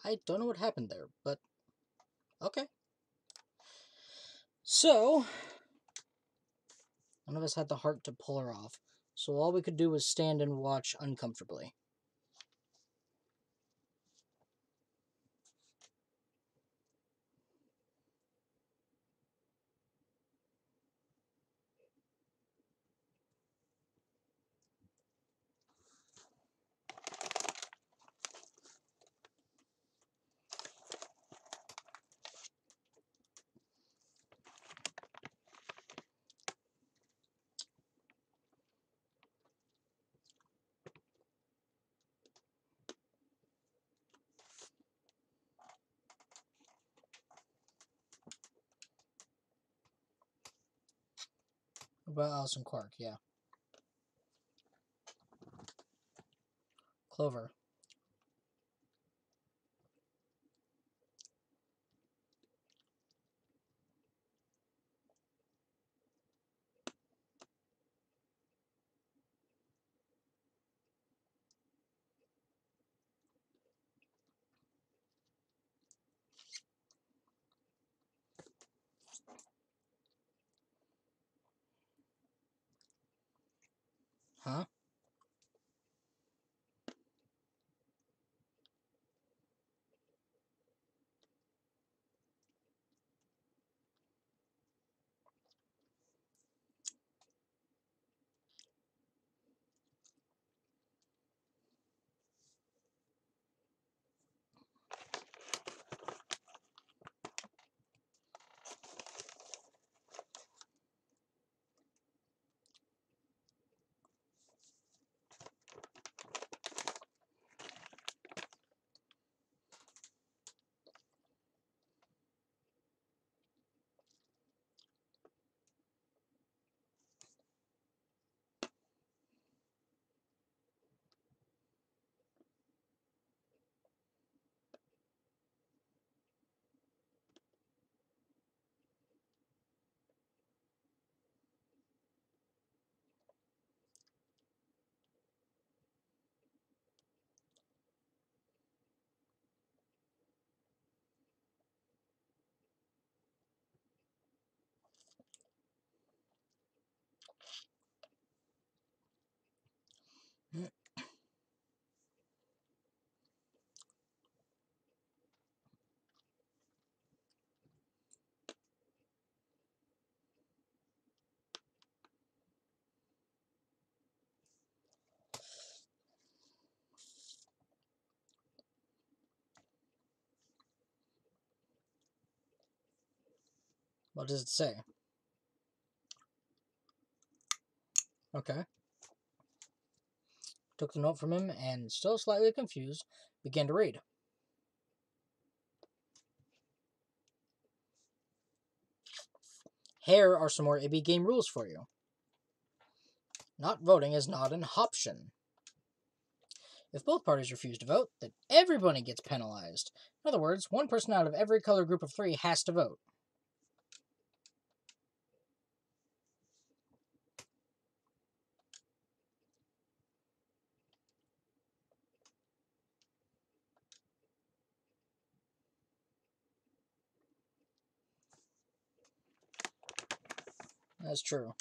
I don't know what happened there, but okay. So, none of us had the heart to pull her off, so all we could do was stand and watch uncomfortably. What about Alice and Quark? Yeah. Clover. Huh? What does it say? Okay. Took the note from him and, still slightly confused, began to read. Here are some more AB game rules for you. Not voting is not an option. If both parties refuse to vote, then everybody gets penalized. In other words, one person out of every color group of 3 has to vote. That's true.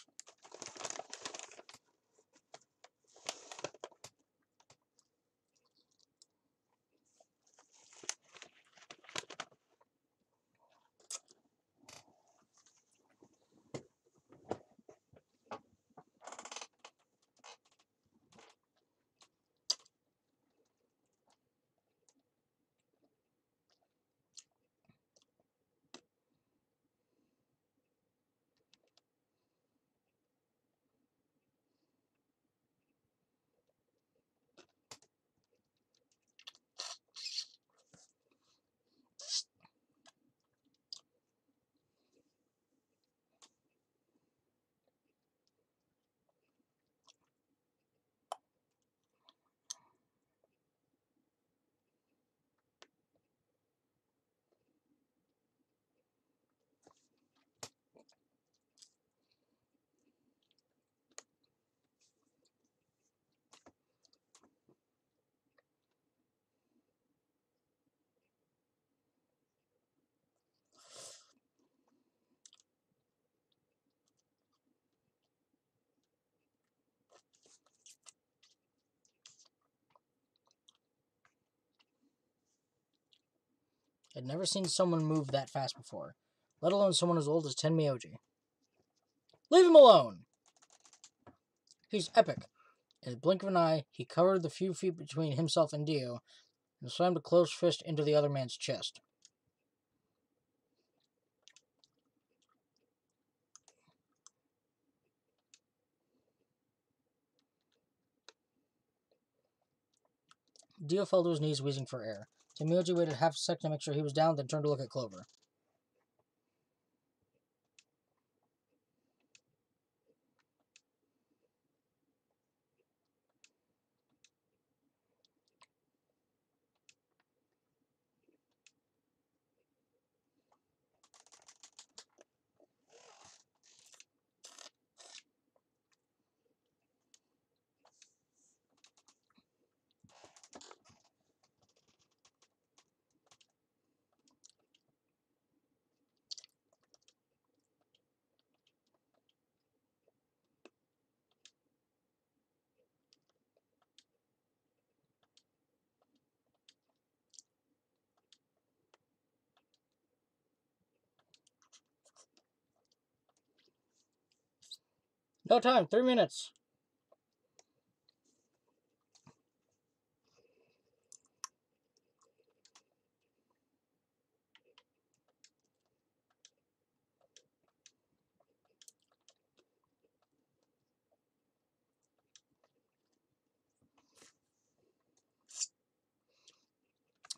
I'd never seen someone move that fast before, let alone someone as old as Tenmyoji. Leave him alone! He's epic. In the blink of an eye, he covered the few feet between himself and Dio and slammed a closed fist into the other man's chest. Dio fell to his knees, wheezing for air. Tenmyoji waited half a second to make sure he was down, then turned to look at Clover. No time, 3 minutes.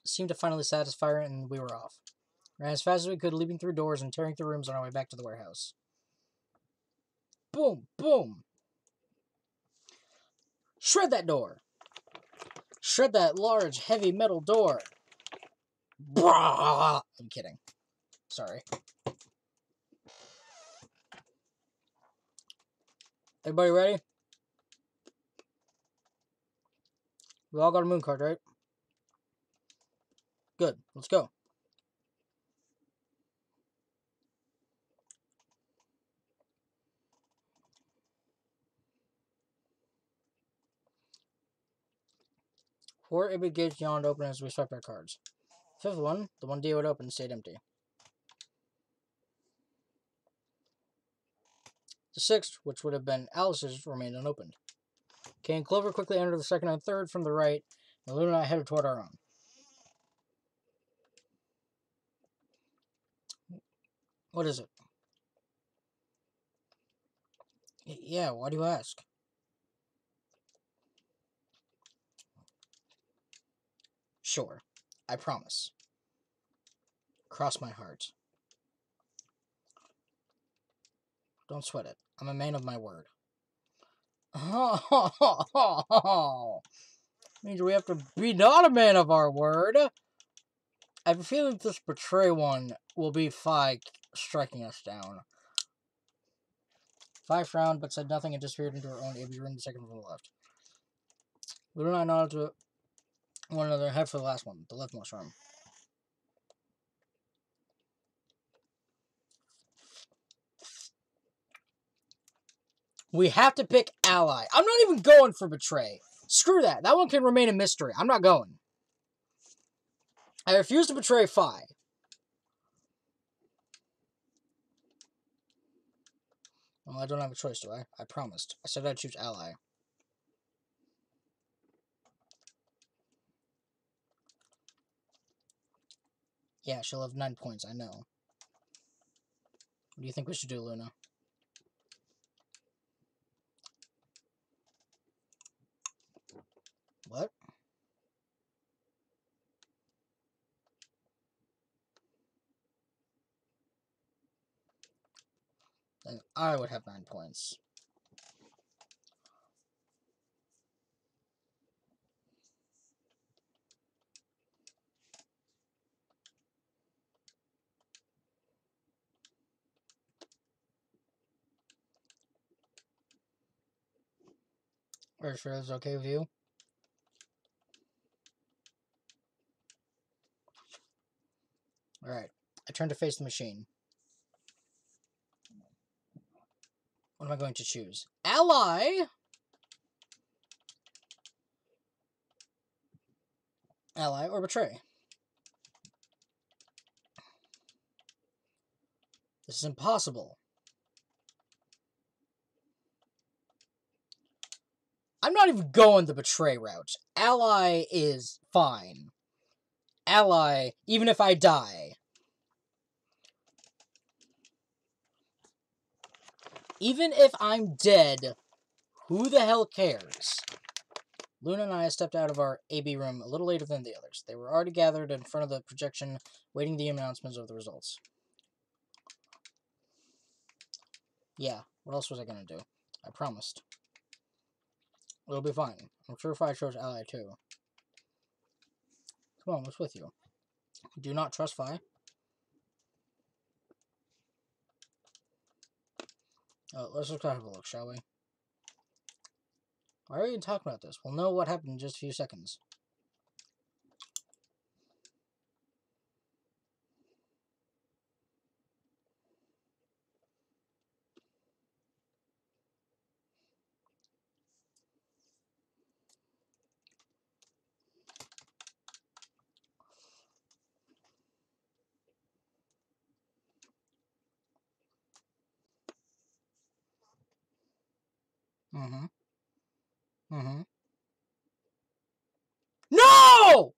Seemed to finally satisfy her, and we were off. Ran as fast as we could, leaping through doors and tearing through rooms on our way back to the warehouse. Boom! Boom! Shred that door! Shred that large, heavy metal door! Brah! I'm kidding. Sorry. Everybody ready? We all got a moon card, right? Good. Let's go. Four Ibid gates yawned open as we swept our cards. The fifth one, the one Dio had opened, stayed empty. The sixth, which would have been Alice's, remained unopened. Kay and Clover quickly entered the second and third from the right, and Luna and I headed toward our own. What is it? Yeah, why do you ask? Sure, I promise. Cross my heart. Don't sweat it. I'm a man of my word. Means we have to be not a man of our word. I have a feeling this betray one will be Phi striking us down. Phi frowned, but said nothing and disappeared into her own AB room, the second from the left. Luna and I nodded to one another and head for the last one, the leftmost room. We have to pick ally. I'm not even going for betray. Screw that. That one can remain a mystery. I'm not going. I refuse to betray Phi. Well, I don't have a choice, do I? I promised. I said I'd choose ally. Yeah, she'll have 9 points, I know. What do you think we should do, Luna? What? Then I would have 9 points. Are you sure it's okay with you? Alright. I turn to face the machine. What am I going to choose? Ally! Ally or betray? This is impossible. I'm not even going the betray route. Ally is fine. Ally, even if I die. Even if I'm dead, who the hell cares? Luna and I stepped out of our AB room a little later than the others. They were already gathered in front of the projection, waiting the announcements of the results. Yeah, what else was I gonna do? I promised. It'll be fine. I'm sure if I chose Ally too. Come on, what's with you? Do you not trust Fi? Let's just have a look, shall we? Why are we even talking about this? We'll know what happened in just a few seconds. Mm-hmm. Mm-hmm. No!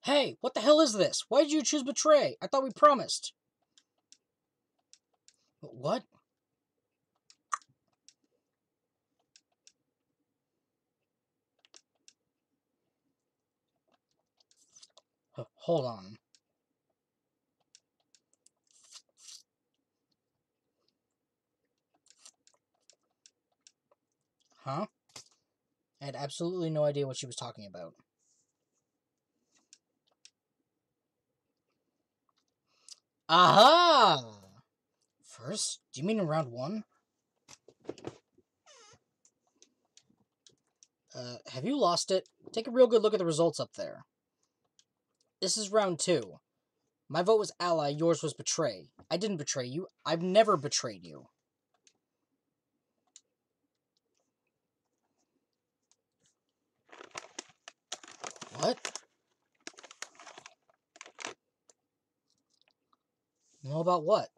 Hey, what the hell is this? Why did you choose betray? I thought we promised. What? Hold on. Huh? I had absolutely no idea what she was talking about. Aha! First? Do you mean in round 1? Have you lost it? Take a real good look at the results up there. This is round 2. My vote was ally, yours was betray. I didn't betray you. I've never betrayed you. What? Know about what?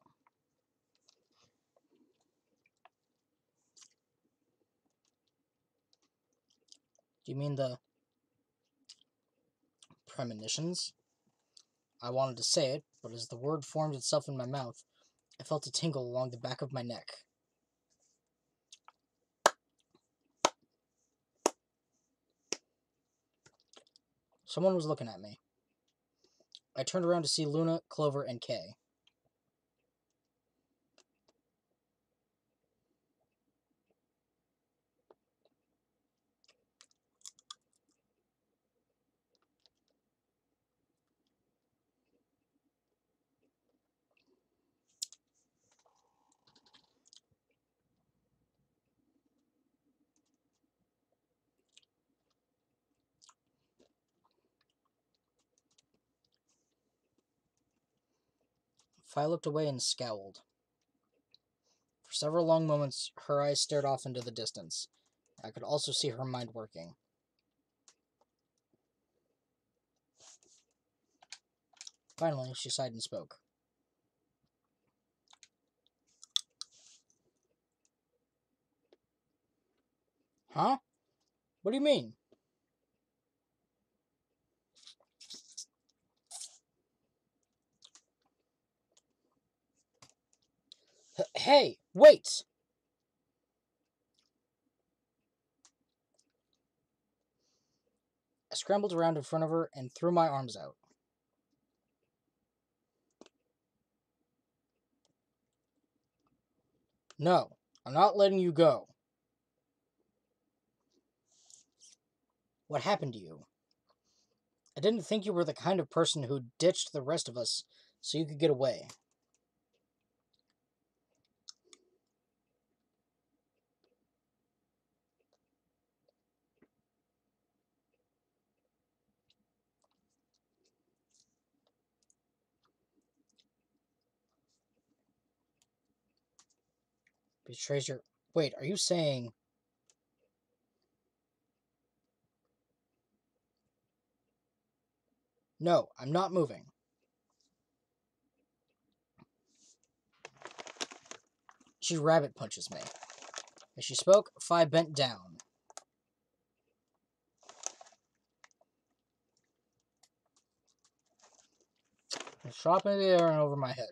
Do you mean the premonitions? I wanted to say it, but as the word formed itself in my mouth, I felt a tingle along the back of my neck. Someone was looking at me. I turned around to see Luna, Clover, and Kay. Fi looked away and scowled. For several long moments, her eyes stared off into the distance. I could also see her mind working. Finally, she sighed and spoke. Huh? What do you mean? Hey, wait! I scrambled around in front of her and threw my arms out. No, I'm not letting you go. What happened to you? I didn't think you were the kind of person who ditched the rest of us so you could get away. Betrays your... Wait, are you saying... No, I'm not moving. She rabbit punches me. As she spoke, Phi bent down. I shot in the air and over my head.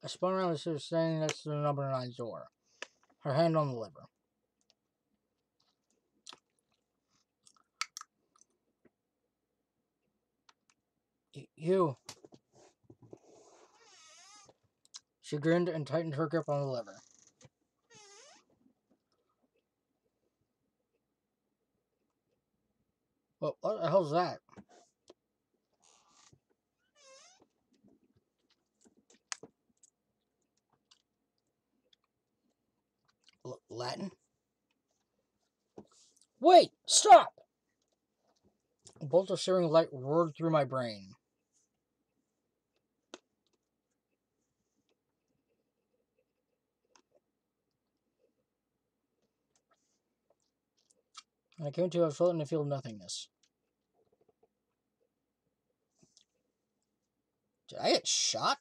I spun around as she was standing next to the number 9 door, her hand on the lever. You. She grinned and tightened her grip on the lever. Well, what the hell's that? Latin? Wait! Stop! A bolt of searing light roared through my brain. And I came to, I felt in a field of nothingness. Did I get shot?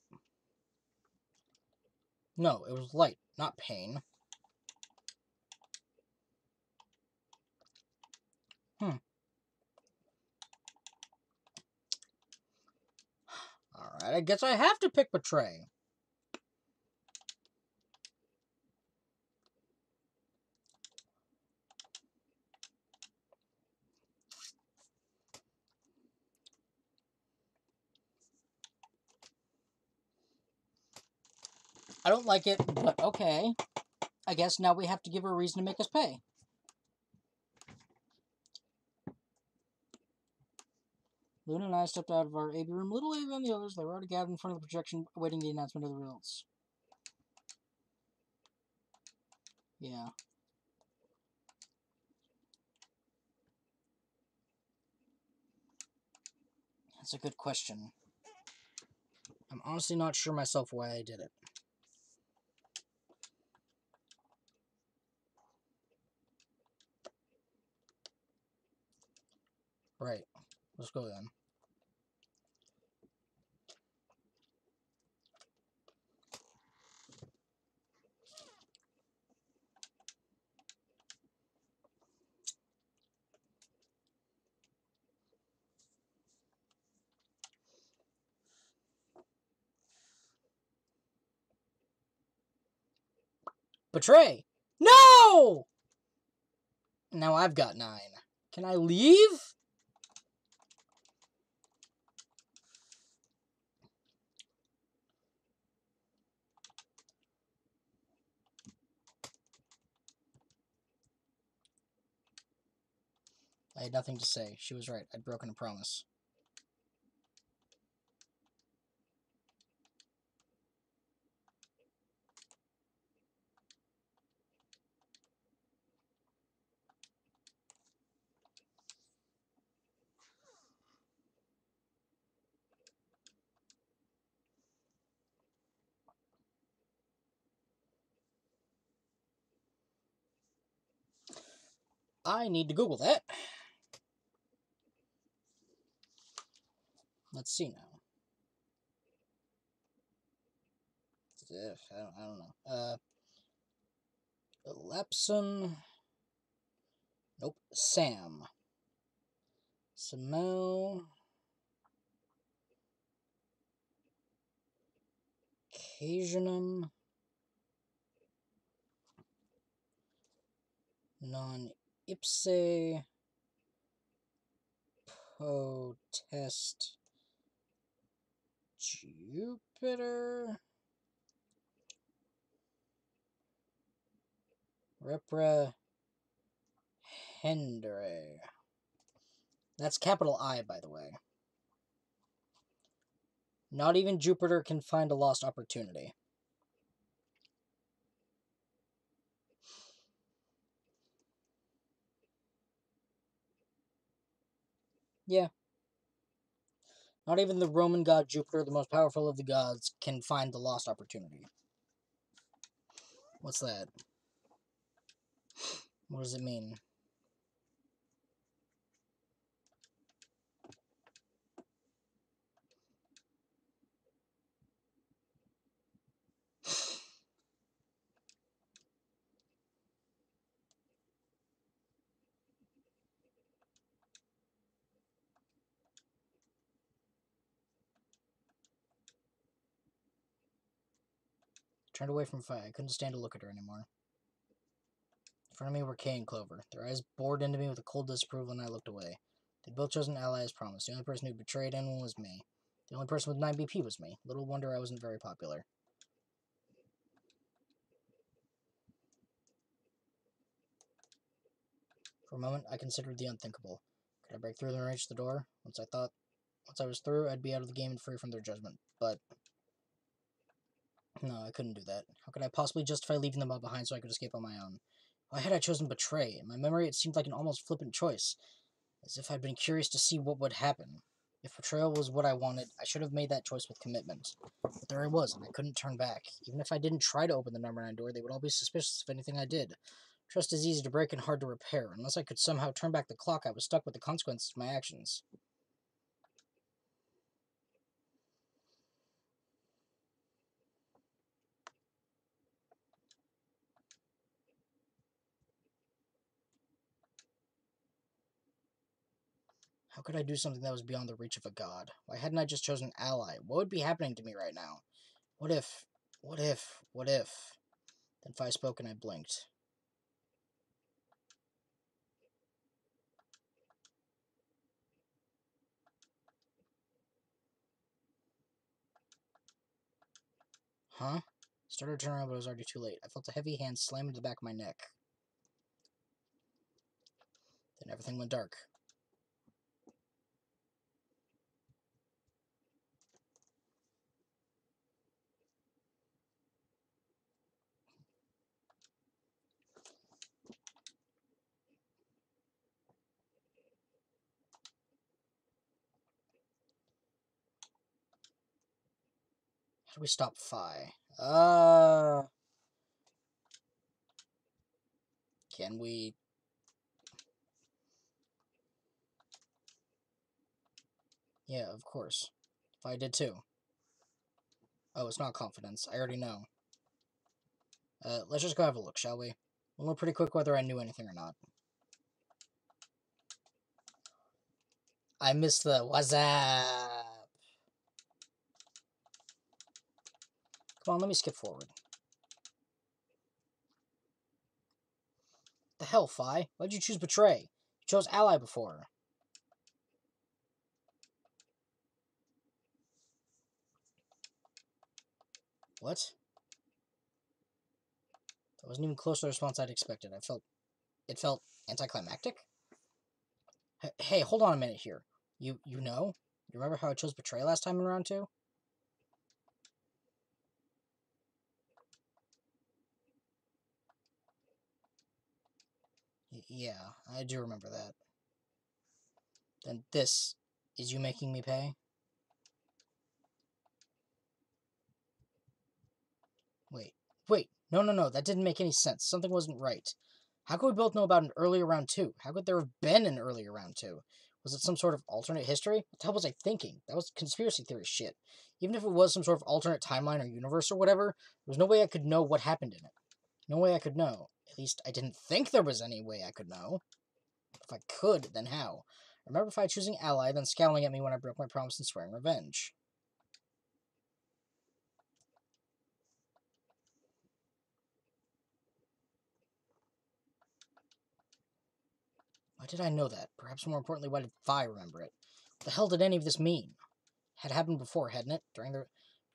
No, it was light, not pain. Alright, I guess I have to pick Betray. I don't like it, but okay. I guess now we have to give her a reason to make us pay. Luna and I stepped out of our AB room a little later than the others. They were already gathered in front of the projection, awaiting the announcement of the results. Yeah. That's a good question. I'm honestly not sure myself why I did it. Right. Let's go then. Betray! No! Now I've got 9. Can I leave? I had nothing to say. She was right. I'd broken a promise. I need to Google that. Let's see now. I don't know. Lepson. Nope. Sam. Samel. Occasionum. Non ipse. Potest. Jupiter. Reprehendre. That's capital I, by the way. Not even Jupiter can find a lost opportunity. Yeah. Not even the Roman god Jupiter, the most powerful of the gods, can find the lost opportunity. What's that? What does it mean? Turned away from Fi. I couldn't stand to look at her anymore. In front of me were Kay and Clover. Their eyes bored into me with a cold disapproval, and I looked away. They'd both chosen an ally as promised. The only person who betrayed anyone was me. The only person with 9 BP was me. Little wonder I wasn't very popular. For a moment, I considered the unthinkable. Could I break through them and reach the door? Once I was through, I'd be out of the game and free from their judgment. But no, I couldn't do that. How could I possibly justify leaving them all behind so I could escape on my own? Why had I chosen betray? In my memory, it seemed like an almost flippant choice, as if I'd been curious to see what would happen. If betrayal was what I wanted, I should have made that choice with commitment. But there I was, and I couldn't turn back. Even if I didn't try to open the number 9 door, they would all be suspicious of anything I did. Trust is easy to break and hard to repair. Unless I could somehow turn back the clock, I was stuck with the consequences of my actions. How could I do something that was beyond the reach of a god? Why hadn't I just chosen ally? What would be happening to me right now? What if? What if? What if? Then Fi spoke and I blinked. Huh? Started to turn around, but it was already too late. I felt a heavy hand slam into the back of my neck. Then everything went dark. How do we stop Fi? Can we? Yeah, of course. Fi did too. Oh, it's not confidence. I already know. Let's just go have a look, shall we? We'll know pretty quick whether I knew anything or not. I missed the what's up. Come on, let me skip forward. The hell, Fi? Why'd you choose betray? You chose ally before. What? That wasn't even close to the response I'd expected. It felt anticlimactic. Hey, hold on a minute here. You know? You remember how I chose betray last time in round 2? Yeah, I do remember that. Then this is you making me pay? Wait, no, that didn't make any sense. Something wasn't right. How could we both know about an earlier round 2? How could there have been an earlier round 2? Was it some sort of alternate history? What the hell was I thinking? That was conspiracy theory shit. Even if it was some sort of alternate timeline or universe or whatever, there was no way I could know what happened in it. No way I could know. At least I didn't think there was any way I could know. If I could, then how? I remember Fi choosing ally, then scowling at me when I broke my promise and swearing revenge. Why did I know that? Perhaps more importantly, why did Fi remember it? What the hell did any of this mean? Had happened before, hadn't it? During the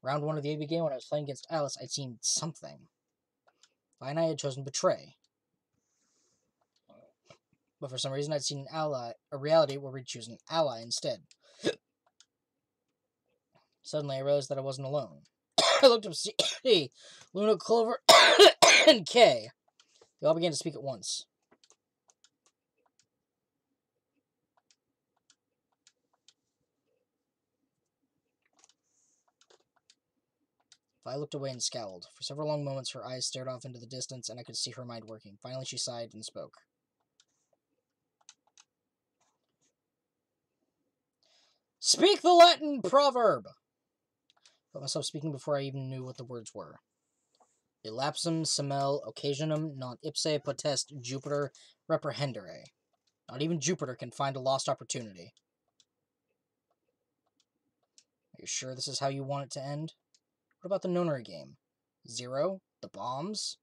round 1 of the AB game when I was playing against Alice, I'd seen something. Fi and I had chosen betray. But for some reason I'd seen a reality where we'd choose an ally instead. Suddenly I realized that I wasn't alone. I looked up to see Luna, Clover, and Kay. They all began to speak at once. I looked away and scowled. For several long moments, her eyes stared off into the distance, and I could see her mind working. Finally, she sighed and spoke. Speak the Latin proverb! I felt myself speaking before I even knew what the words were. Elapsum semel occasionum non ipse potest Jupiter reprehendere. Not even Jupiter can find a lost opportunity. Are you sure this is how you want it to end? What about the nonary game? Zero? The bombs?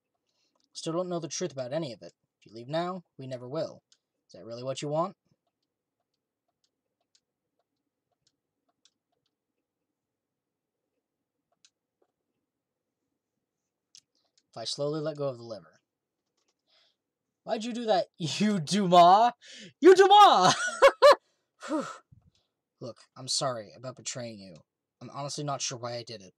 Still don't know the truth about any of it. If you leave now, we never will. Is that really what you want? If I slowly let go of the lever. Why'd you do that, you Dumas? You Dumas! Look, I'm sorry about betraying you. I'm honestly not sure why I did it.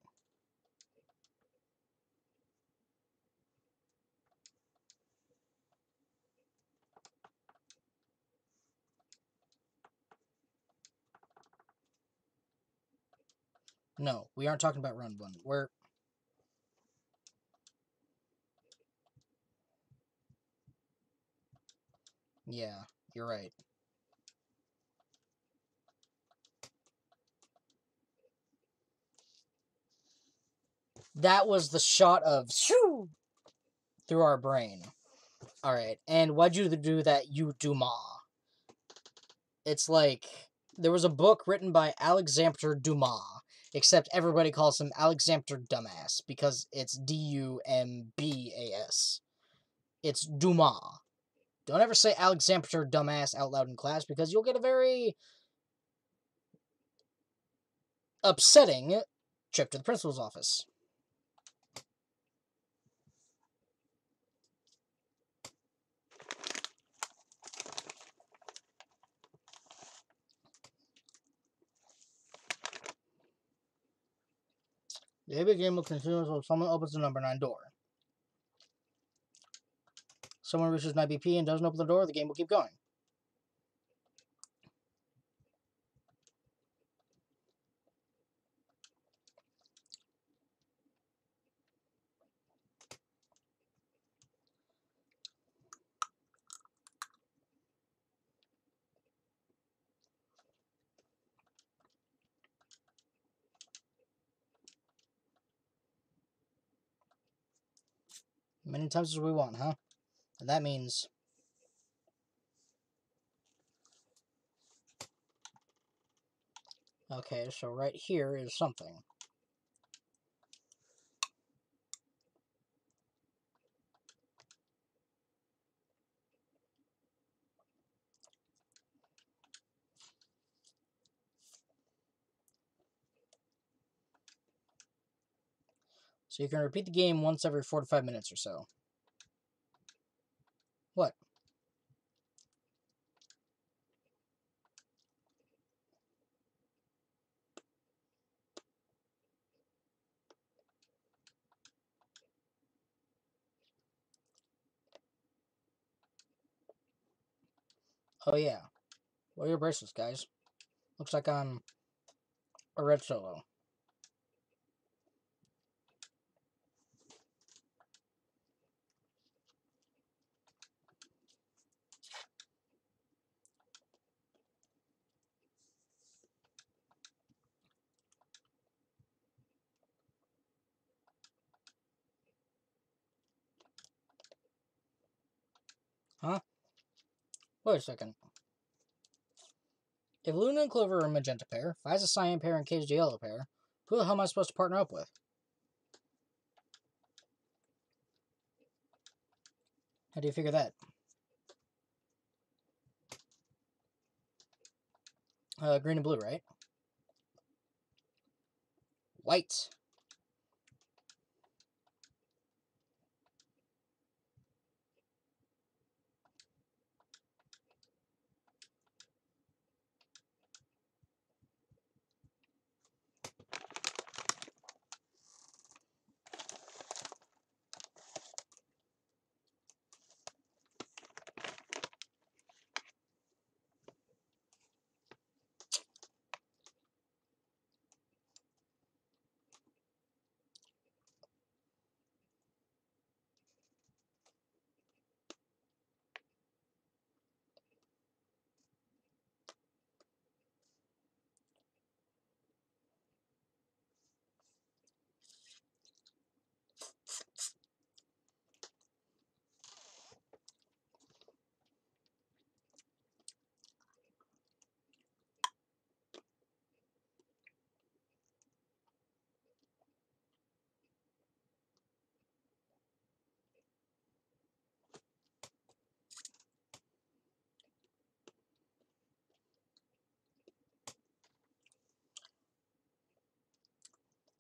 No, we aren't talking about round one. We're... Yeah, you're right. That was the shot of shoo through our brain. Alright, and why'd you do that, you Dumas? It's like, there was a book written by Alexander Dumas, except everybody calls him Alexander Dumbass, because it's D-U-M-B-A-S. It's Dumas. Don't ever say Alexander Dumbass out loud in class, because you'll get a very upsetting trip to the principal's office. The AB game will continue until someone opens the number 9 door. Someone reaches 9 BP and doesn't open the door, the game will keep going. Many times as we want, huh? And that means... Okay, so right here is something. So you can repeat the game once every 4 to 5 minutes or so. What? Oh yeah. What are your bracelets, guys? Looks like I'm a red solo. Huh? Wait a second. If Luna and Clover are a magenta pair, Fi's a cyan pair, and K's a yellow pair, who the hell am I supposed to partner up with? How do you figure that? Green and blue, right? White.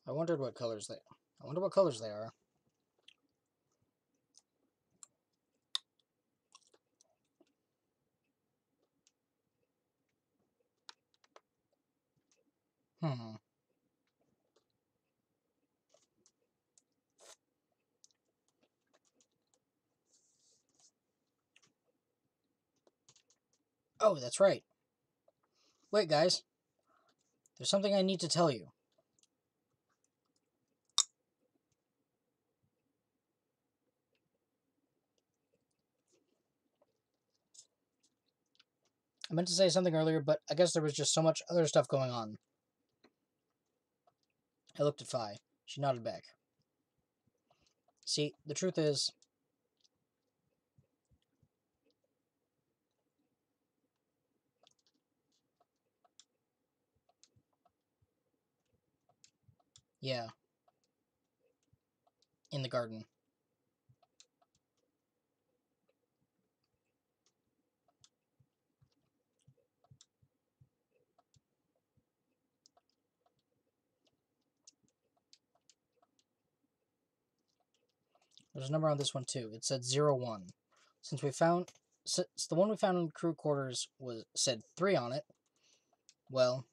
I wondered what colors they... I wonder what colors they are. Hmm. Oh, that's right. Wait, guys. There's something I need to tell you. I meant to say something earlier, but I guess there was just so much other stuff going on. I looked at Fi. She nodded back. See, the truth is... Yeah. In the garden. There's a number on this one, too. It said 01. Since the one we found in crew quarters said 3 on it, well...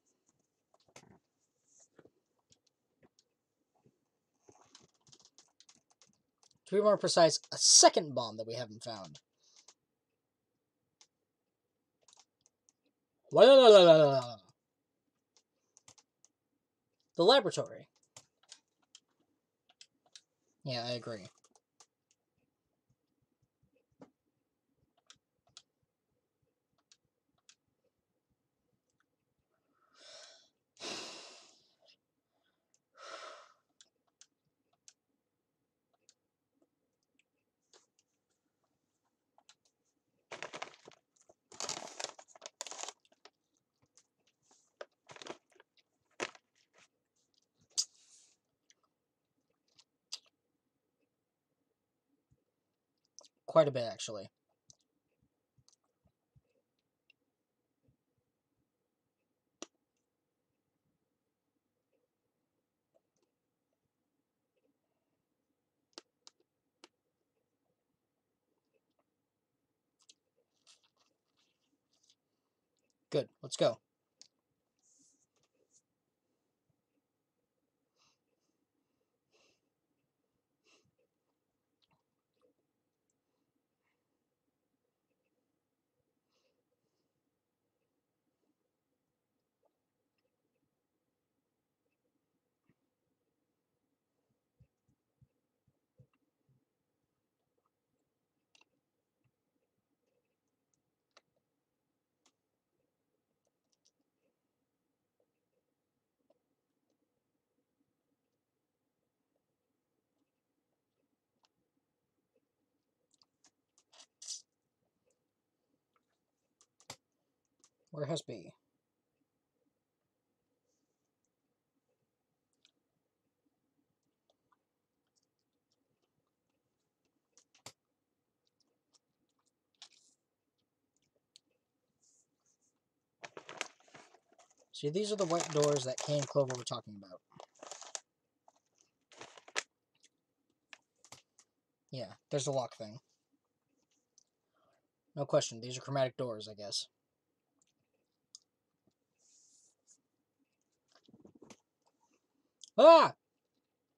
To be more precise, a second bomb that we haven't found. The laboratory. Yeah, I agree. Quite a bit, actually. Good, let's go. Where has B? See, these are the white doors that Kay and Clover were talking about. Yeah, there's the lock thing. No question, these are chromatic doors, I guess. Ah!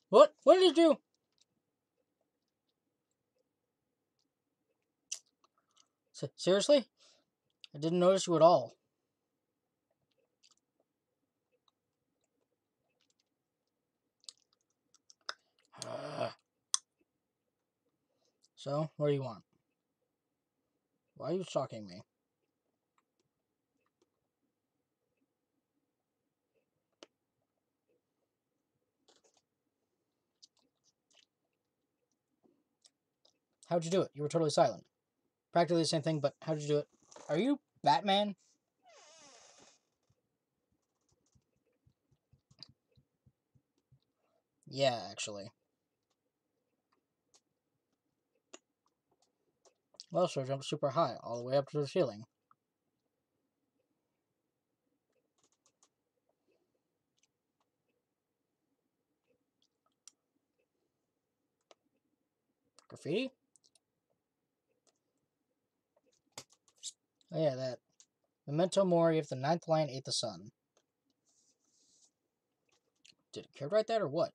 What? What did you do? Seriously? I didn't notice you at all. So, what do you want? Why are you stalking me? How'd you do it? You were totally silent. Practically the same thing, but how'd you do it? Are you Batman? Yeah, actually. Well, sure, jumped super high, all the way up to the ceiling. Graffiti? Oh yeah, that. Memento mori if the ninth lion ate the sun. Did Kid write that or what?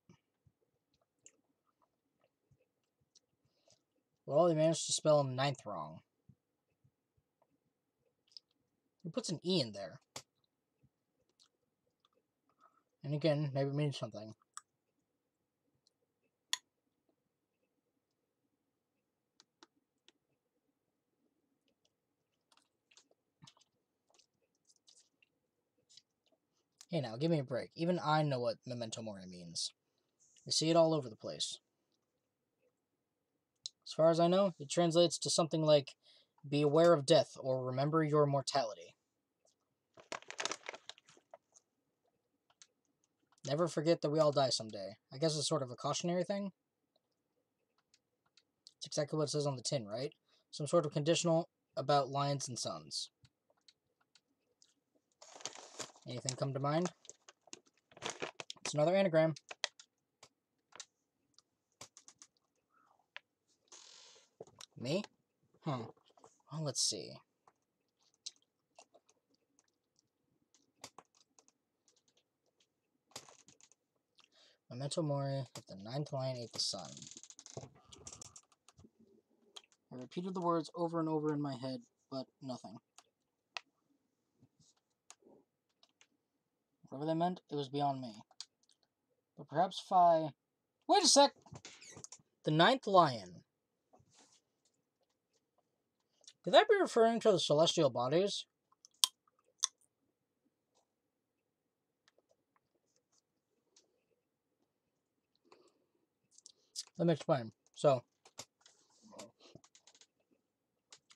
Well, he managed to spell ninth wrong. He puts an E in there. And again, maybe it means something. Hey now, give me a break. Even I know what memento mori means. I see it all over the place. As far as I know, it translates to something like, be aware of death or remember your mortality. Never forget that we all die someday. I guess it's sort of a cautionary thing. It's exactly what it says on the tin, right? Some sort of conditional about lions and suns. Anything come to mind? It's another anagram. Me? Well, let's see. Memento mori if the ninth lion ate the sun. I repeated the words over and over in my head, but nothing. Whatever they meant, it was beyond me. But perhaps if I... Wait a sec! The ninth lion. Could that be referring to the celestial bodies? Let me explain. So,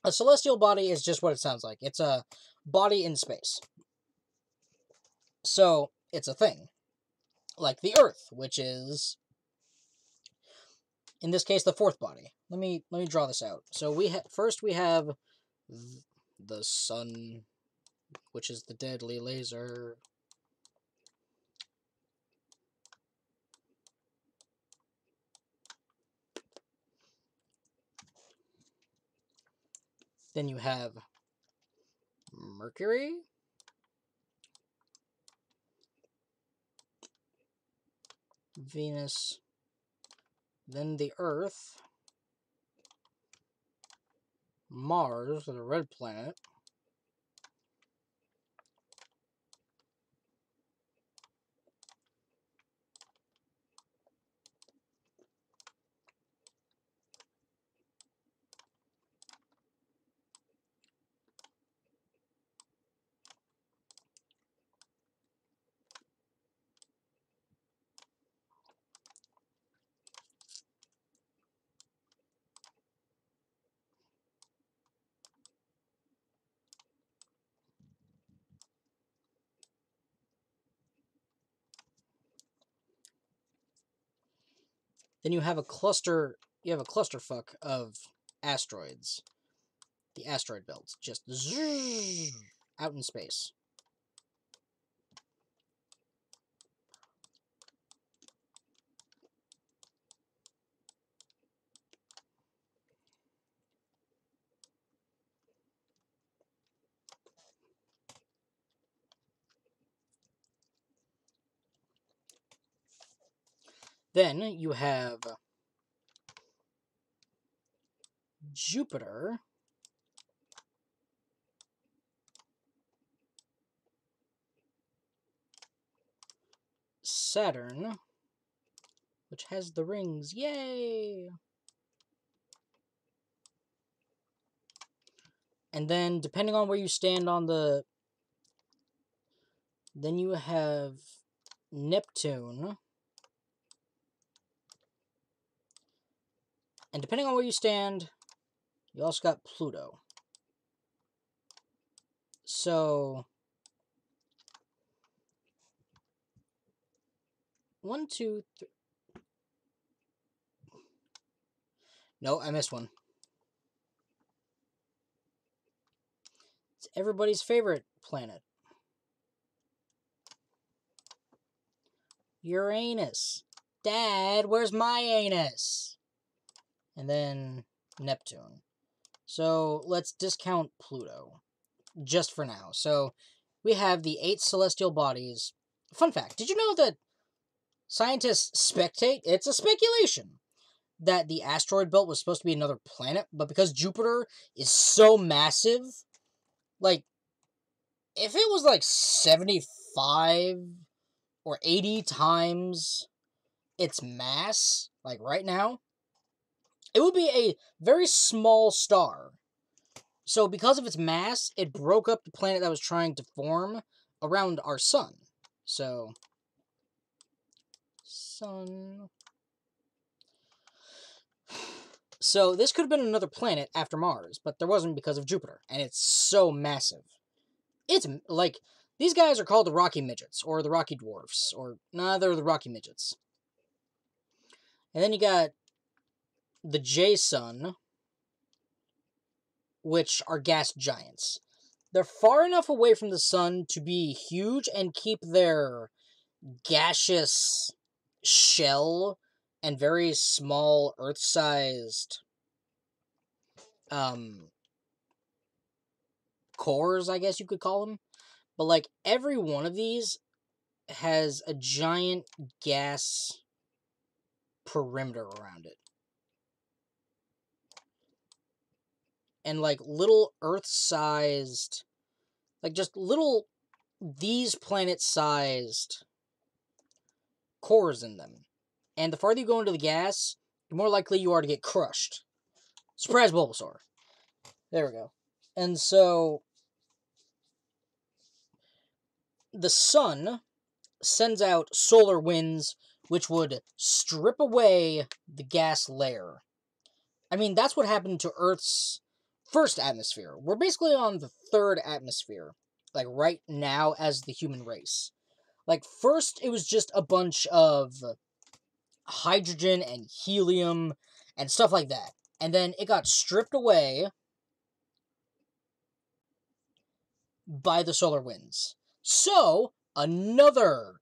a celestial body is just what it sounds like. It's a body in space. So, it's a thing. Like the Earth, which is, in this case, the fourth body. Let me draw this out. So first we have the sun, which is the deadly laser. Then you have Mercury. Venus. Then the Earth. Mars, the red planet. Then you have a cluster. You have a clusterfuck of asteroids. The asteroid belt, just zzz, out in space. Then you have Jupiter, Saturn, which has the rings. Yay! And then, depending on where you stand on the... Then you have Neptune. And depending on where you stand, you also got Pluto. So... 1, 2, 3... No, I missed one. It's everybody's favorite planet. Uranus. Dad, where's my anus? And then Neptune. So let's discount Pluto, just for now. So we have the 8 celestial bodies. Fun fact, did you know that scientists spectate? It's a speculation that the asteroid belt was supposed to be another planet, but because Jupiter is so massive, like, if it was like 75 or 80 times its mass, like right now, it would be a very small star. So because of its mass, it broke up the planet that was trying to form around our sun. So, sun. So this could have been another planet after Mars, but there wasn't because of Jupiter, and it's so massive. It's like, these guys are called the Rocky Midgets, or the Rocky Dwarfs, or, nah, they're the Rocky Midgets. And then you got the J-Sun, which are gas giants. They're far enough away from the sun to be huge and keep their gaseous shell and very small Earth-sized cores, I guess you could call them. But, like, every one of these has a giant gas perimeter around it. And, like, little Earth-sized, like, just little, these planet-sized cores in them. And the farther you go into the gas, the more likely you are to get crushed. Surprise, Bulbasaur. There we go. And so, the sun sends out solar winds, which would strip away the gas layer. I mean, that's what happened to Earth's first atmosphere. We're basically on the 3rd atmosphere, like, right now as the human race. Like, first, it was just a bunch of hydrogen and helium and stuff like that. And then it got stripped away by the solar winds. So, another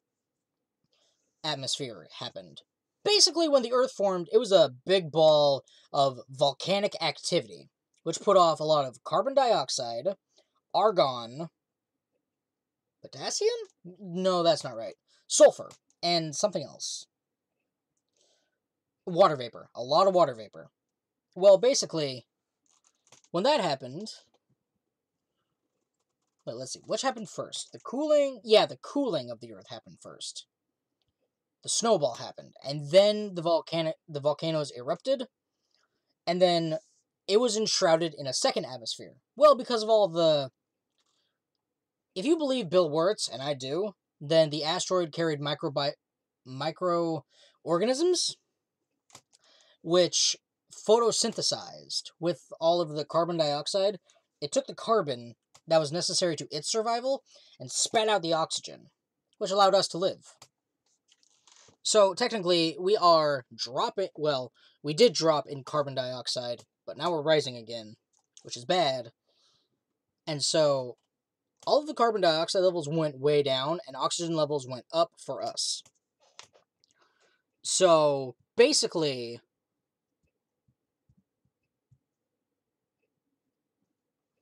atmosphere happened. Basically, when the Earth formed, it was a big ball of volcanic activity, which put off a lot of carbon dioxide, argon, potassium? No, that's not right. Sulfur, and something else. Water vapor. A lot of water vapor. Well, basically, when that happened... Wait, let's see. Which happened first? The cooling? Yeah, the cooling of the Earth happened first. The snowball happened. And then the volcanoes erupted. And then it was enshrouded in a second atmosphere. Well, because of all the... If you believe Bill Wirtz, and I do, then the asteroid carried microorganisms, which photosynthesized with all of the carbon dioxide. It took the carbon that was necessary to its survival and spat out the oxygen, which allowed us to live. So, technically, we are dropping... Well, we did drop in carbon dioxide, but now we're rising again, which is bad. And so, all of the carbon dioxide levels went way down, and oxygen levels went up for us. So, basically...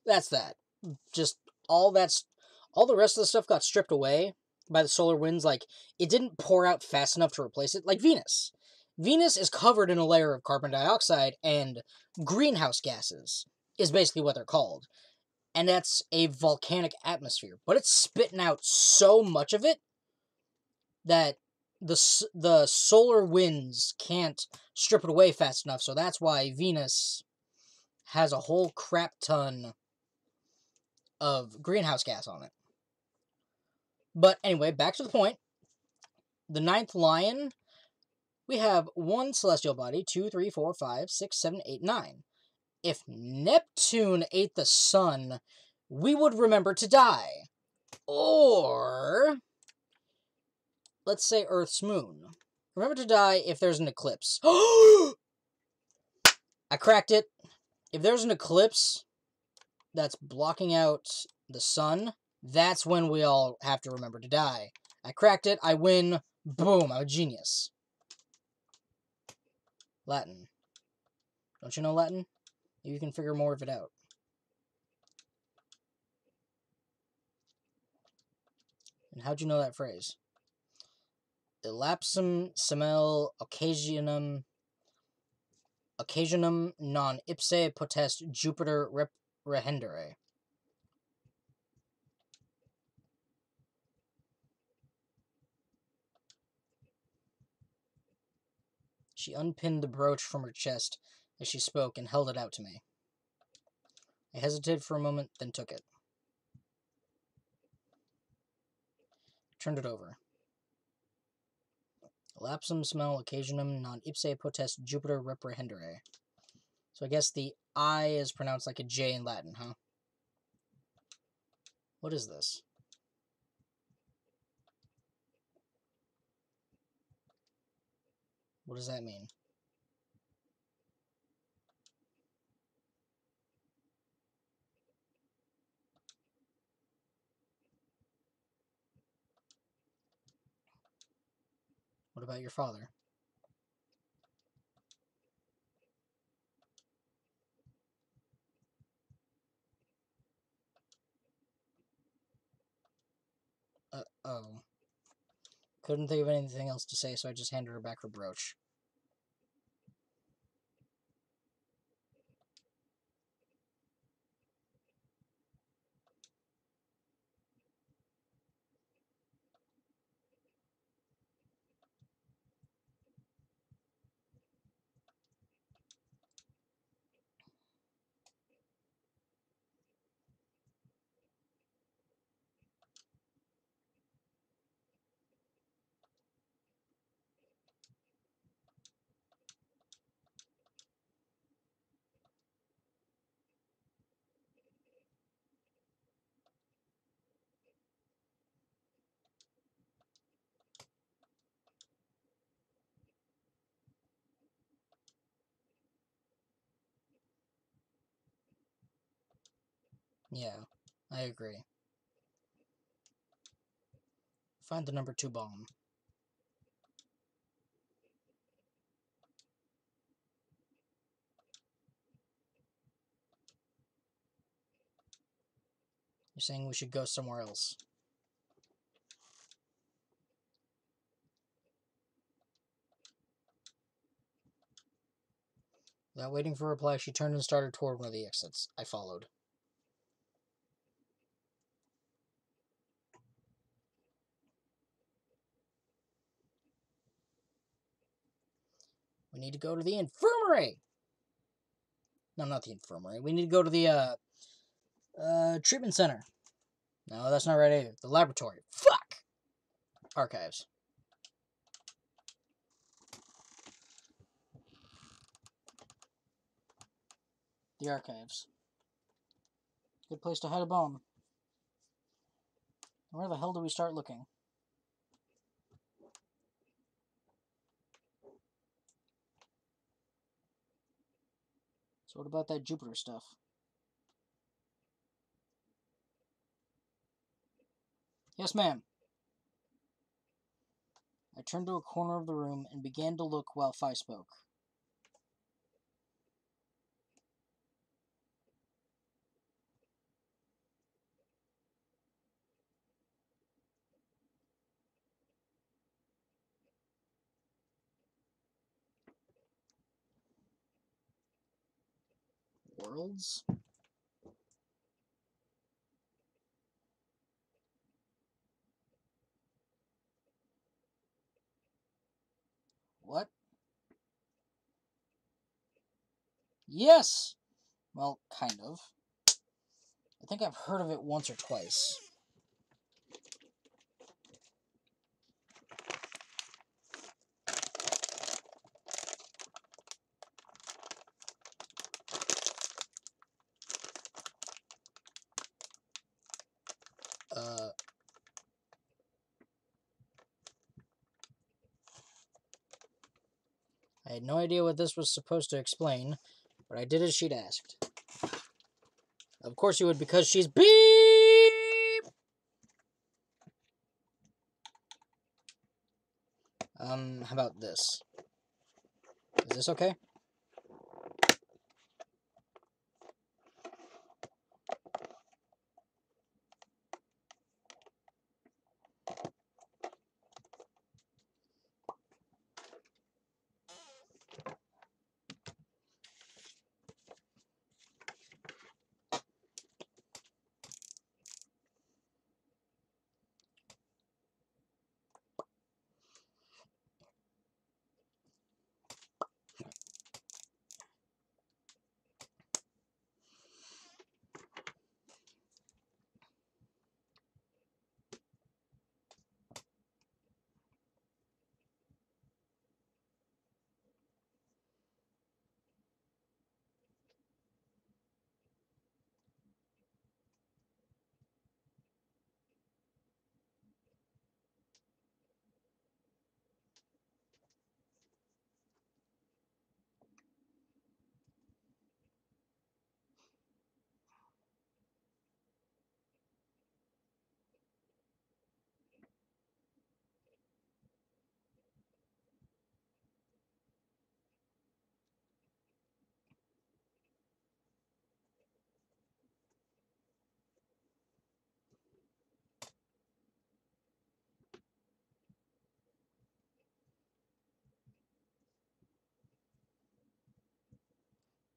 That's that. Just all the rest of the stuff got stripped away by the solar winds. Like, it didn't pour out fast enough to replace it. Like Venus. Venus is covered in a layer of carbon dioxide, and greenhouse gases is basically what they're called. And that's a volcanic atmosphere. But it's spitting out so much of it that the solar winds can't strip it away fast enough. So that's why Venus has a whole crap ton of greenhouse gas on it. But anyway, back to the point. The 9th lion, we have 1 celestial body, 2, 3, 4, 5, 6, 7, 8, 9. If Neptune ate the sun, we would remember to die. Or, let's say Earth's moon. Remember to die if there's an eclipse. I cracked it. If there's an eclipse that's blocking out the sun, that's when we all have to remember to die. I cracked it, I win, boom, I'm a genius. Latin. Don't you know Latin? Maybe you can figure more of it out. And how'd you know that phrase? Elapsum semel occasionum non ipse potest Jupiter rehendere. She unpinned the brooch from her chest as she spoke and held it out to me. I hesitated for a moment, then took it. Turned it over. Lapsum smell occasionum non ipse potest Jupiter reprehendere. So I guess the I is pronounced like a J in Latin, huh? What is this? What does that mean? What about your father? Oh. Couldn't think of anything else to say, so I just handed her back her brooch. Yeah, I agree. Find the number 2 bomb. You're saying we should go somewhere else. Without waiting for a reply, she turned and started toward one of the exits. I followed. We need to go to the infirmary! No, not the infirmary. We need to go to the, treatment center. No, that's not right either. The laboratory. Fuck! Archives. The archives. Good place to hide a bomb. Where the hell do we start looking? So what about that Jupiter stuff? Yes, ma'am. I turned to a corner of the room and began to look while Phi spoke. Worlds? What? Yes! Well, kind of. I think I've heard of it once or twice. I had no idea what this was supposed to explain, but I did as she'd asked. Of course you would, because she's beep! How about this? Is this okay?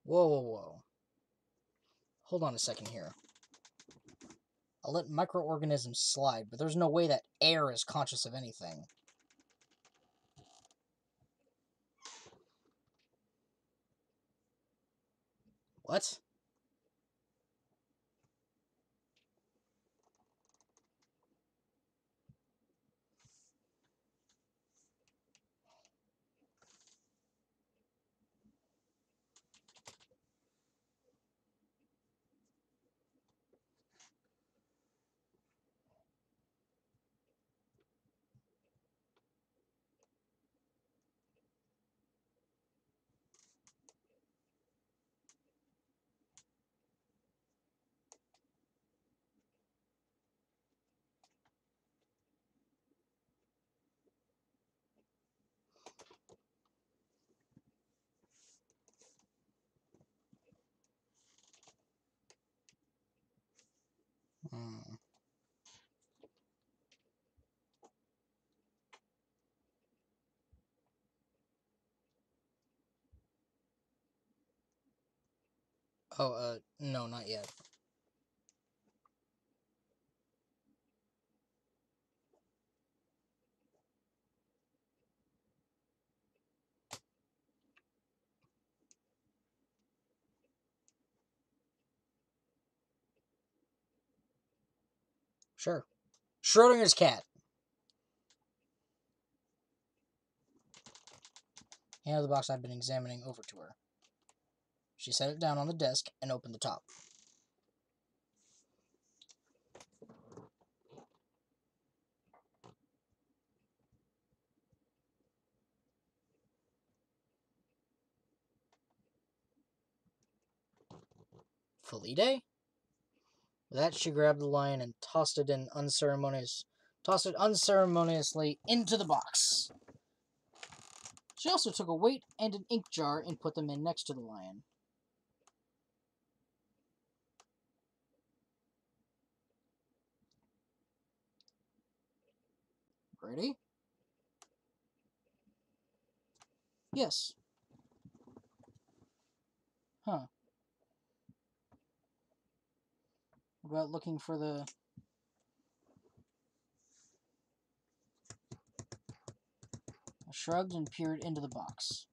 Whoa, whoa, whoa. Hold on a second here. I'll let microorganisms slide, but there's no way that air is conscious of anything. What? Hmm. Oh, no, not yet. Sure. Schrodinger's cat. Handed the box I'd been examining over to her. She set it down on the desk and opened the top. Felidae? With that, she grabbed the lion and tossed it unceremoniously into the box. She also took a weight and an ink jar and put them in next to the lion. Ready? Yes. Huh. What about looking for the... I shrugged and peered into the box.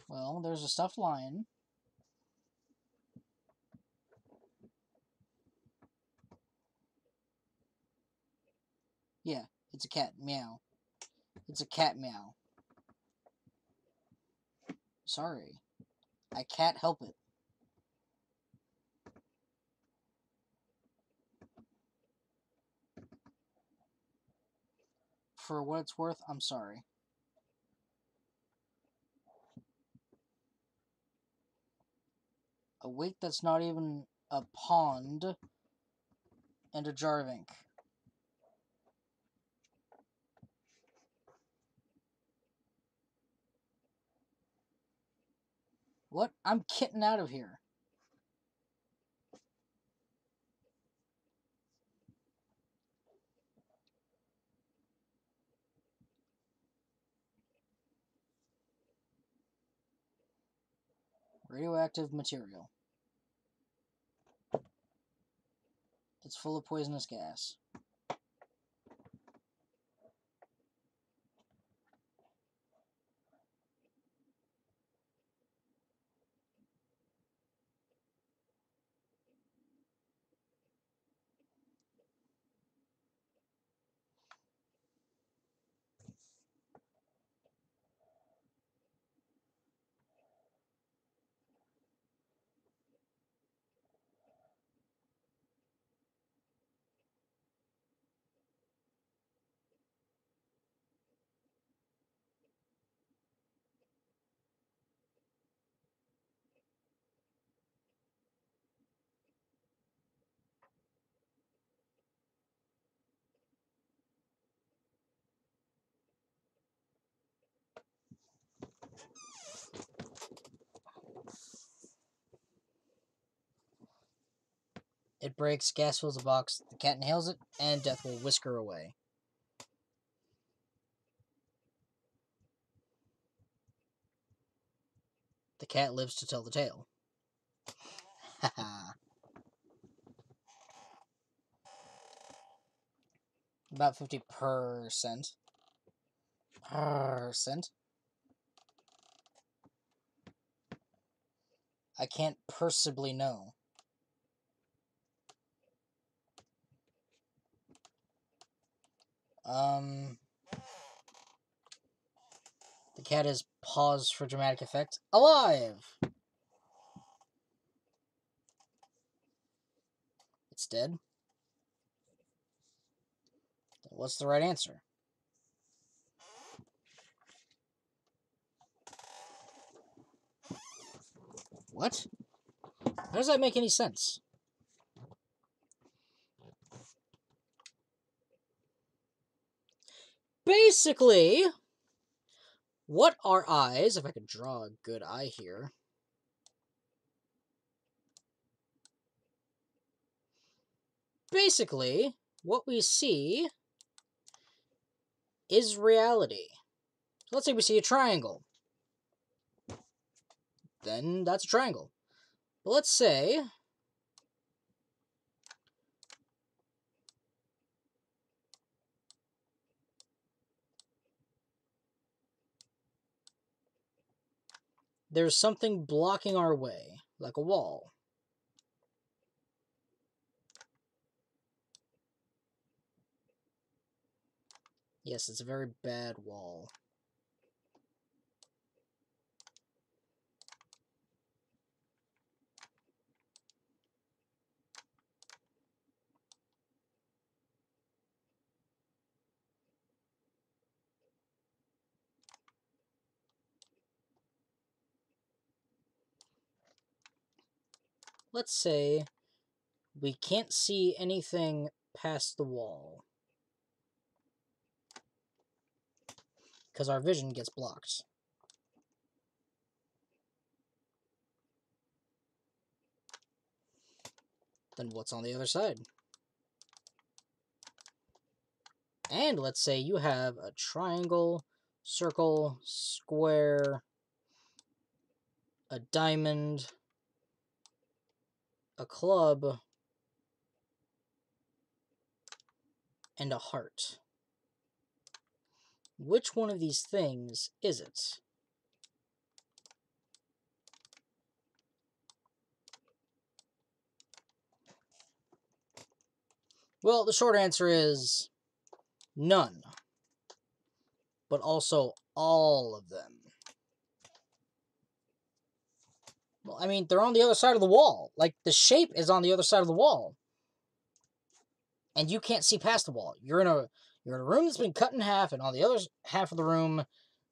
Well, there's a stuffed lion. Yeah, it's a cat. Meow. It's a cat meow. Sorry. I can't help it. For what it's worth, I'm sorry. A weight that's not even a pond, and a jar of ink. What? I'm kitting out of here. Radioactive material. It's full of poisonous gas. It breaks, gas fills the box, the cat inhales it, and death will whisk her away. The cat lives to tell the tale. Haha. About 50%. I can't possibly know. The cat is paused for dramatic effect. Alive! It's dead. What's the right answer? What? How does that make any sense? Basically, what are eyes? If I could draw a good eye here. Basically, what we see is reality. So let's say we see a triangle. Then that's a triangle. But let's say there's something blocking our way, like a wall. Yes, it's a very bad wall. Let's say we can't see anything past the wall because our vision gets blocked. Then what's on the other side? And let's say you have a triangle, circle, square, a diamond, a club, and a heart. Which one of these things is it? Well, the short answer is none. But also all of them. Well, I mean, they're on the other side of the wall. Like, the shape is on the other side of the wall. And you can't see past the wall. You're in a room that's been cut in half, and on the other half of the room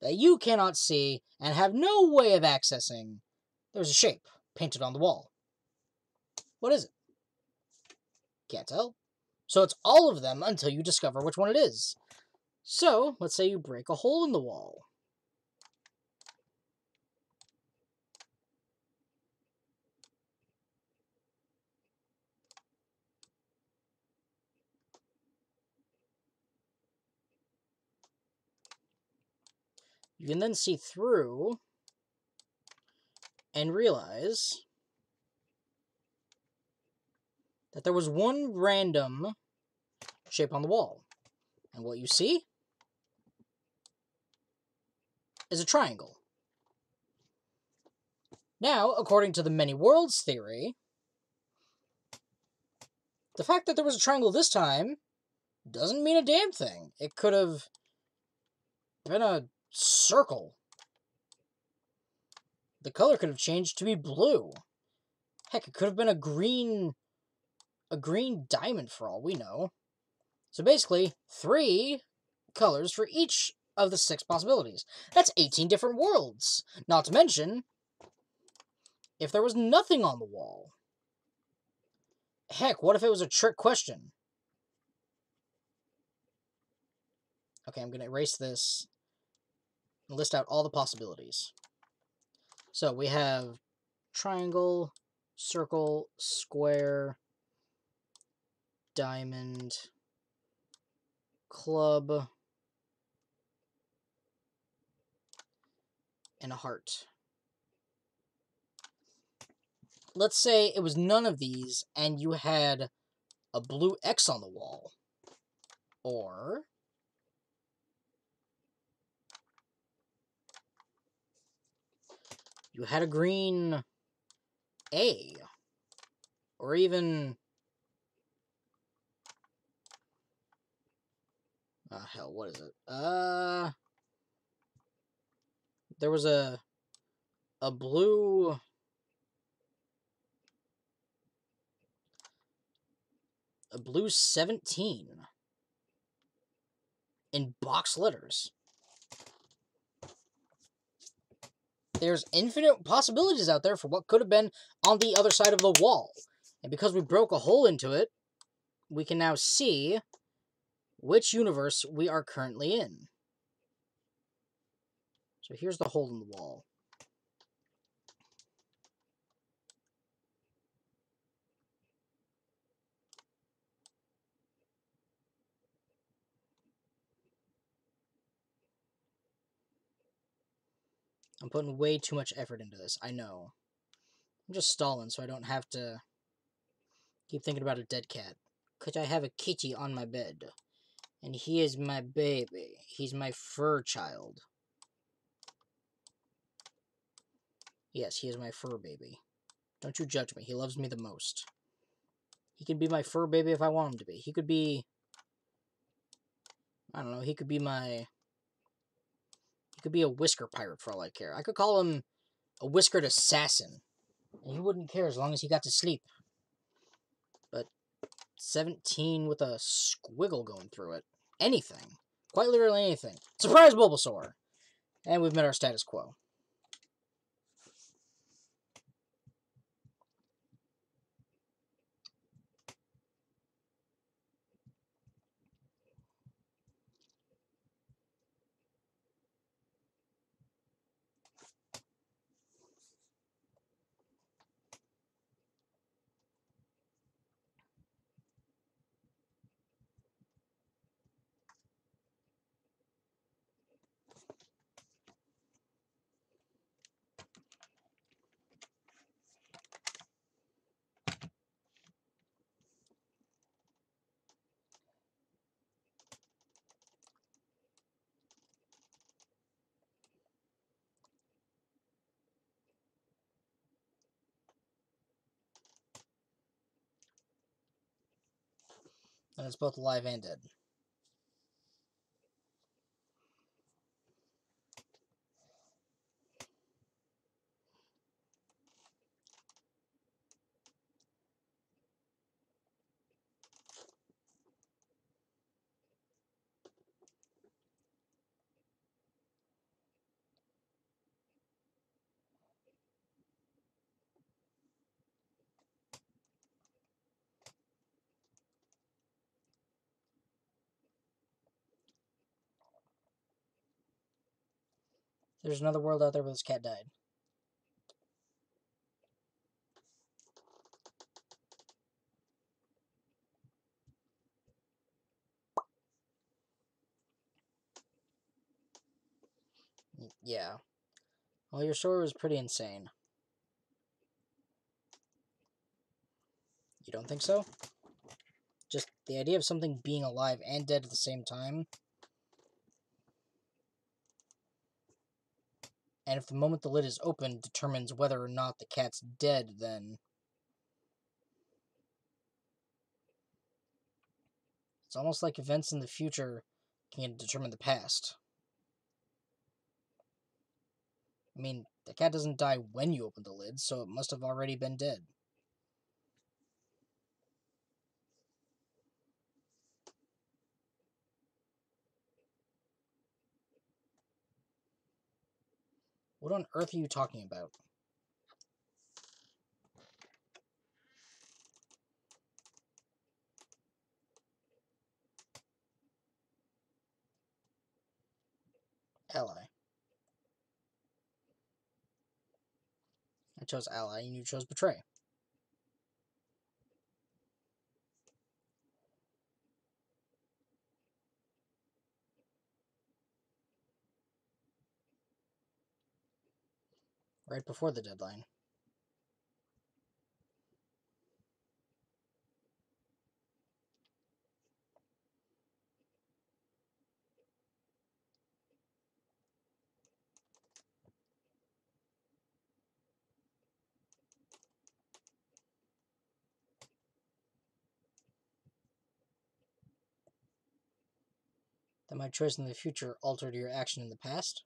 that you cannot see and have no way of accessing, there's a shape painted on the wall. What is it? Can't tell. So it's all of them until you discover which one it is. So, let's say you break a hole in the wall. You can then see through and realize that there was one random shape on the wall. And what you see is a triangle. Now, according to the many worlds theory, the fact that there was a triangle this time doesn't mean a damn thing. It could have been a circle. The color could have changed to be blue. Heck, it could have been a green diamond for all we know. So basically, 3 colors for each of the 6 possibilities. That's 18 different worlds. Not to mention, if there was nothing on the wall. Heck, what if it was a trick question? Okay, I'm going to erase this and list out all the possibilities. So we have triangle, circle, square, diamond, club, and a heart. let's say it was none of these, and you had a blue X on the wall. Or you had a green A. Or even... hell, what is it? There was a blue... A blue 17 in box letters. There's infinite possibilities out there for what could have been on the other side of the wall. And because we broke a hole into it, we can now see which universe we are currently in. So here's the hole in the wall. I'm putting way too much effort into this, I know. I'm just stalling so I don't have to keep thinking about a dead cat. Because I have a kitty on my bed. And he is my baby. He's my fur child. Yes, he is my fur baby. Don't you judge me. He loves me the most. He can be my fur baby if I want him to be. He could be... I don't know. He could be my... He could be a whisker pirate for all I care. I could call him a whiskered assassin. And he wouldn't care as long as he got to sleep. But 17 with a squiggle going through it. Anything. Quite literally anything. Surprise, Bulbasaur! And we've met our status quo. And it's both alive and dead. There's another world out there where this cat died. Yeah. Well, your story was pretty insane. You don't think so? Just the idea of something being alive and dead at the same time. And if the moment the lid is open determines whether or not the cat's dead, then... It's almost like events in the future can determine the past. I mean, the cat doesn't die when you open the lid, so it must have already been dead. What on earth are you talking about? Ally. I chose ally, and you chose betray. Right before the deadline. That my choice in the future altered your action in the past?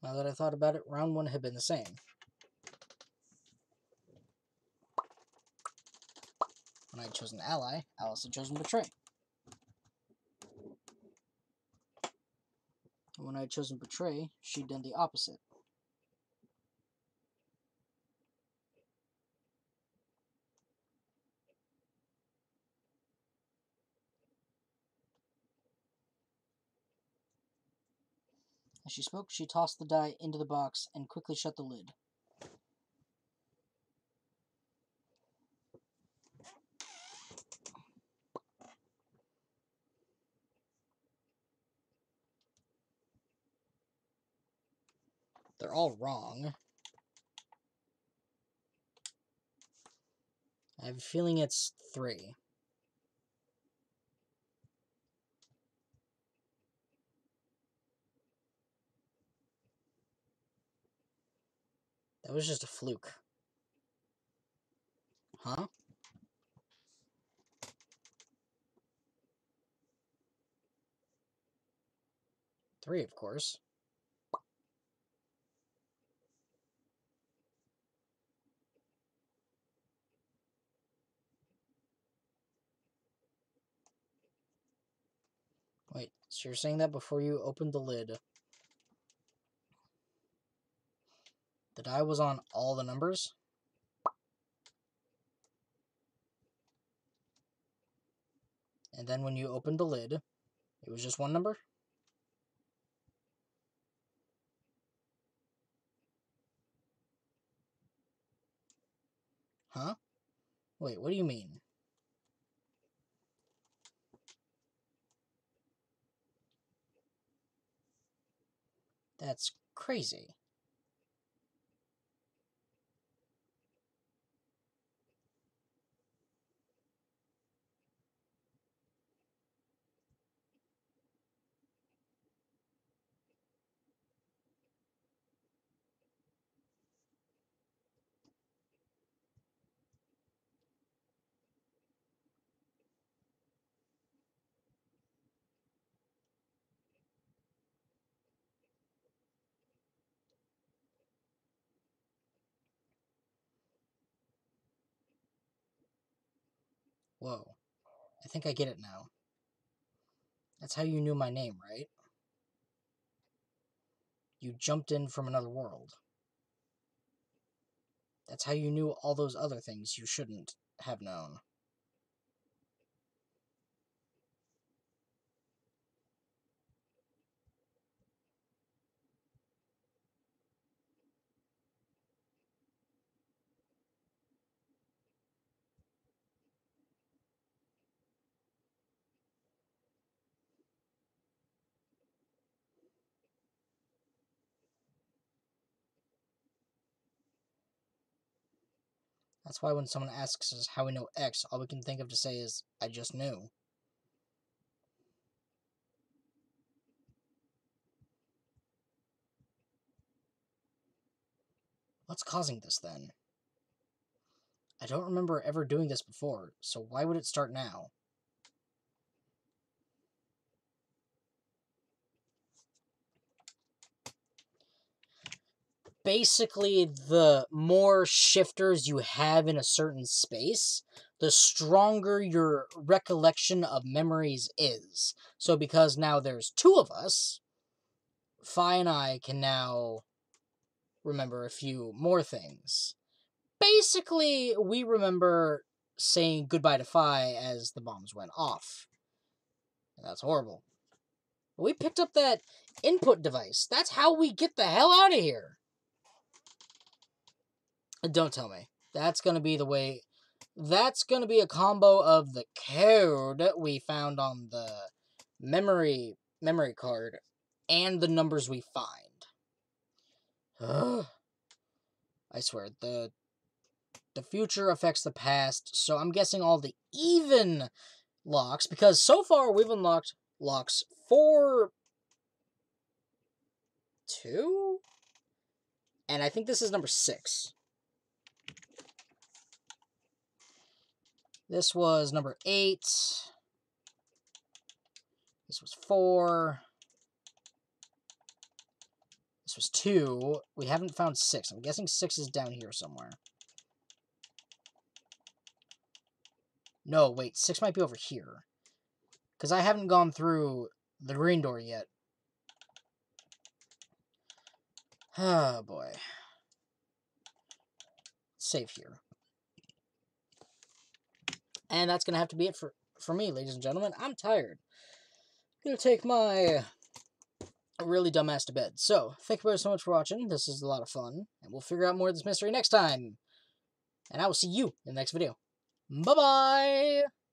Now that I thought about it, round 1 had been the same. When I had chosen ally, Alice had chosen betray. And when I had chosen betray, she'd done the opposite. As she spoke, she tossed the die into the box and quickly shut the lid. They're all wrong. I have a feeling it's 3. That was just a fluke. Huh? Three, of course. Wait, so you're saying that before you opened the lid, the die was on all the numbers? And then when you opened the lid, it was just one number? Huh? Wait, what do you mean? That's crazy. Whoa. I think I get it now. That's how you knew my name, right? You jumped in from another world. That's how you knew all those other things you shouldn't have known. That's why when someone asks us how we know X, all we can think of to say is, I just knew. What's causing this, then? I don't remember ever doing this before, so why would it start now? Basically, the more shifters you have in a certain space, the stronger your recollection of memories is. So because now there's 2 of us, Fi and I can now remember a few more things. Basically, we remember saying goodbye to Fi as the bombs went off. And that's horrible. But we picked up that input device. That's how we get the hell out of here. Don't tell me. That's going to be the way... That's going to be a combo of the code we found on the memory card and the numbers we find. Ugh. I swear, the future affects the past, so I'm guessing all the even locks, because so far we've unlocked locks 4, 2? And I think this is number 6. This was number 8. This was 4. This was 2. We haven't found 6. I'm guessing 6 is down here somewhere. No, wait. 6 might be over here. Because I haven't gone through the green door yet. Oh, boy. Save here. And that's going to have to be it for me, ladies and gentlemen. I'm tired. I'm going to take my really dumbass to bed. So, thank you guys so much for watching. This is a lot of fun. And we'll figure out more of this mystery next time. And I will see you in the next video. Bye-bye!